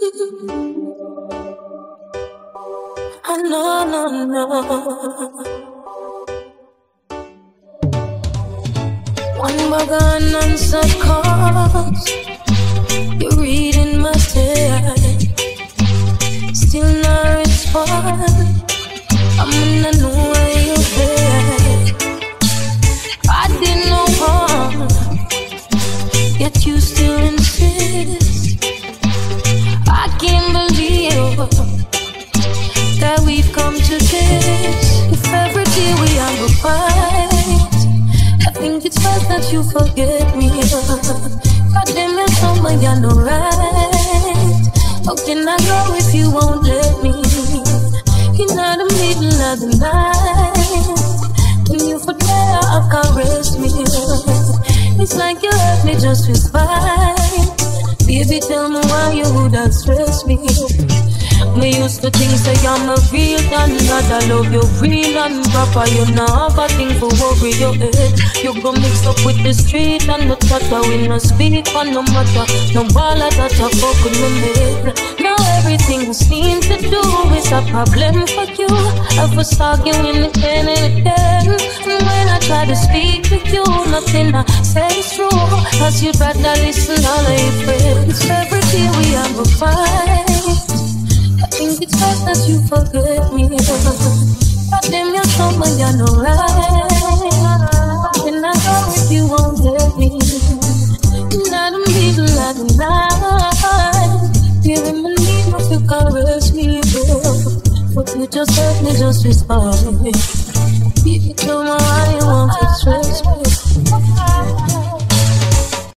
I know, no. One bag of unanswered calls. You're reading my text, still not respond. I'm gonna know where you're there. I didn't know harm, yet you still insist. I can't believe that we've come to this. If every day we have a fight, I think it's best that you forget me. God damn, you're someone you're no right. How can I go if you won't let me? In the middle of the night, when you forget how caress me, it's like you hurt me just with spite. Baby, tell me why you would have stressed me. Me used to think say I'm a real and God I love you real and proper. You now have a thing for worry your head. You go mix up with the street and the chatter. We no speak and no matter. No ball that I fuck with me made. Now everything we seem to do is a problem for you. I was arguing again and again. And when I try to speak with you, nothing I say is true. Cause you'd rather listen all of your friends. Every day we have a fight. I think it's best that you forget me. God damn, you're someone you're no right. When I go if you won't let me. Not a middle of the night. You remember me if you caress me, girl. But you just hurt me, just respond. Baby, tell me why you want to stress me.